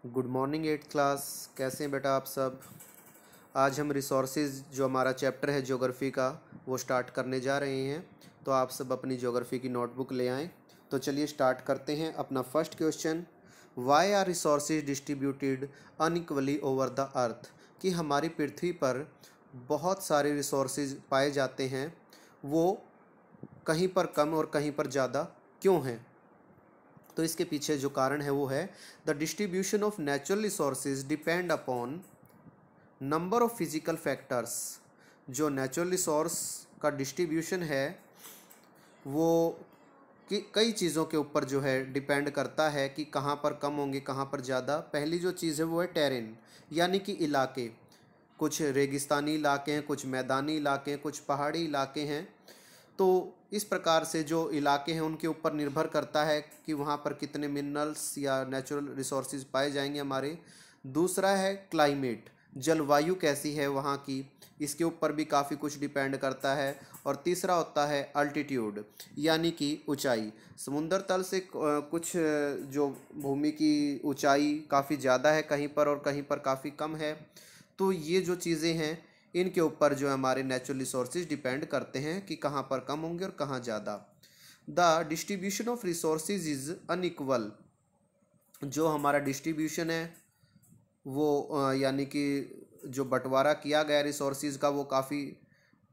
Good morning eighth class. कैसे हैं बेटा आप सब। आज हम रिसोर्सेज जो हमारा चैप्टर है ज्योग्राफी का वो स्टार्ट करने जा रहे हैं। तो आप सब अपनी ज्योग्राफी की नोटबुक ले आएँ। तो चलिए स्टार्ट करते हैं अपना first question. Why are resources distributed unequally over the earth. कि हमारी पृथ्वी पर बहुत सारे रिसोर्सेज पाए जाते हैं, वो कहीं पर कम और कहीं पर ज़्यादा क्यों हैं। तो इसके पीछे जो कारण है वो है the distribution of natural resources depend upon number of physical factors. जो नेचुरल रिसोर्स का डिस्ट्रीब्यूशन है वो कई चीज़ों के ऊपर जो है डिपेंड करता है कि कहाँ पर कम होंगे कहाँ पर ज़्यादा। पहली जो चीज़ है वो है टेरेन, यानी कि इलाके। कुछ रेगिस्तानी इलाके हैं, कुछ मैदानी इलाके हैं, कुछ पहाड़ी इलाके हैं। तो इस प्रकार से जो इलाके हैं उनके ऊपर निर्भर करता है कि वहाँ पर कितने मिनरल्स या नेचुरल रिसोर्सेज पाए जाएंगे हमारे। दूसरा है क्लाइमेट, जलवायु कैसी है वहाँ की, इसके ऊपर भी काफ़ी कुछ डिपेंड करता है। और तीसरा होता है अल्टीट्यूड, यानी कि ऊंचाई। समुद्र तल से कुछ जो भूमि की ऊंचाई काफ़ी ज़्यादा है कहीं पर और कहीं पर काफ़ी कम है। तो ये जो चीज़ें हैं इनके ऊपर जो हमारे नेचुरल रिसोर्सेज डिपेंड करते हैं कि कहाँ पर कम होंगे और कहाँ ज़्यादा। The distribution of resources is unequal. जो हमारा डिस्ट्रीब्यूशन है वो यानी कि जो बंटवारा किया गया रिसोर्सेज का वो काफ़ी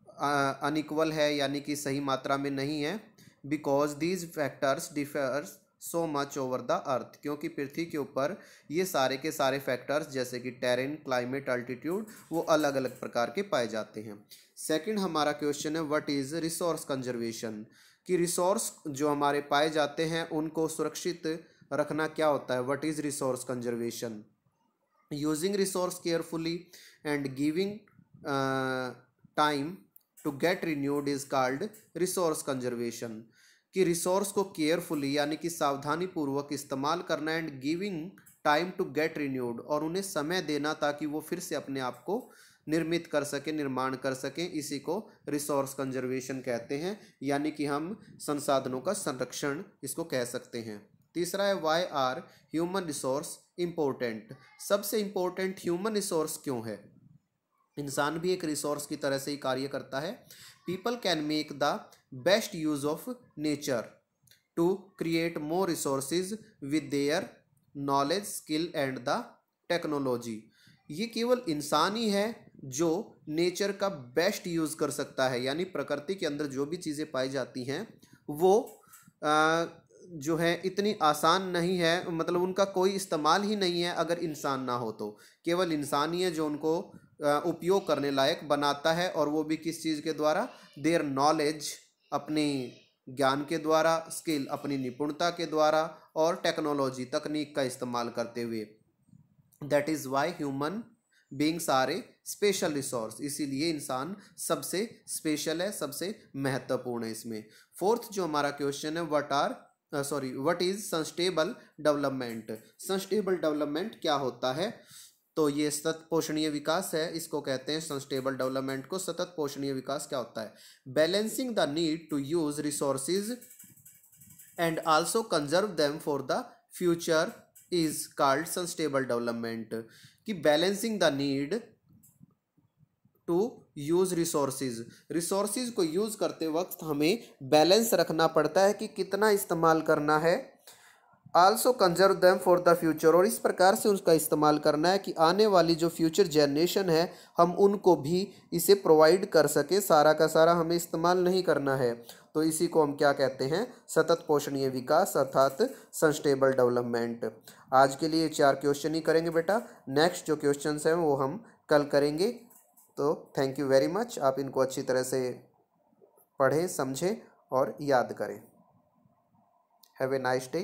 अनइक्वल है, यानी कि सही मात्रा में नहीं है। Because these factors differs so much over the अर्थ। क्योंकि पृथ्वी के ऊपर ये सारे के सारे फैक्टर्स जैसे कि टेरेन, क्लाइमेट, अल्टीट्यूड वो अलग अलग प्रकार के पाए जाते हैं। सेकंड हमारा क्वेश्चन है व्हाट इज़ रिसोर्स कंजर्वेशन। कि रिसोर्स जो हमारे पाए जाते हैं उनको सुरक्षित रखना क्या होता है। What is resource conservation. Using resource carefully and giving time to get renewed is called resource conservation. कि रिसोर्स को केयरफुली यानी कि सावधानी पूर्वक इस्तेमाल करना and giving time to get renewed, और उन्हें समय देना ताकि वो फिर से अपने आप को निर्मित कर सकें, निर्माण कर सकें। इसी को रिसोर्स कंजर्वेशन कहते हैं, यानी कि हम संसाधनों का संरक्षण इसको कह सकते हैं। तीसरा है why are human resource important. सबसे इम्पोर्टेंट ह्यूमन रिसोर्स क्यों है। इंसान भी एक रिसोर्स की तरह से ही कार्य करता है। People can make the best use of nature to create more resources with their knowledge, skill and the technology. ये केवल इंसान ही है जो नेचर का बेस्ट यूज़ कर सकता है, यानी प्रकृति के अंदर जो भी चीज़ें पाई जाती हैं वो जो है इतनी आसान नहीं है, मतलब उनका कोई इस्तेमाल ही नहीं है अगर इंसान ना हो। तो केवल इंसान ही है जो उनको उपयोग करने लायक बनाता है, और वो भी किस चीज़ के द्वारा। देयर नॉलेज, अपनी ज्ञान के द्वारा, स्किल, अपनी निपुणता के द्वारा, और टेक्नोलॉजी, तकनीक का इस्तेमाल करते हुए। That is why human beings are a special resource. इसीलिए इंसान सबसे स्पेशल है, सबसे महत्वपूर्ण है इसमें। फोर्थ जो हमारा क्वेश्चन है what is sustainable development. Sustainable development क्या होता है। तो ये सतत पोषणीय विकास है, इसको कहते हैं सस्टेनेबल डेवलपमेंट को। सतत पोषणीय विकास क्या होता है। Balancing the need to use resources and also conserve them for the future is called sustainable development. कि balancing the need to use resources को यूज करते वक्त हमें बैलेंस रखना पड़ता है कि कितना इस्तेमाल करना है। Also conserve them for the future, और इस प्रकार से उसका इस्तेमाल करना है कि आने वाली जो फ्यूचर जनरेशन है हम उनको भी इसे प्रोवाइड कर सके। सारा का सारा हमें इस्तेमाल नहीं करना है। तो इसी को हम क्या कहते हैं, सतत पोषणीय विकास अर्थात सस्टेनेबल डेवलपमेंट। आज के लिए 4 क्वेश्चन ही करेंगे बेटा। नेक्स्ट जो क्वेश्चन हैं वो हम कल करेंगे। तो थैंक यू वेरी मच। आप इनको अच्छी तरह से पढ़ें, समझें और याद करें। Have a nice day.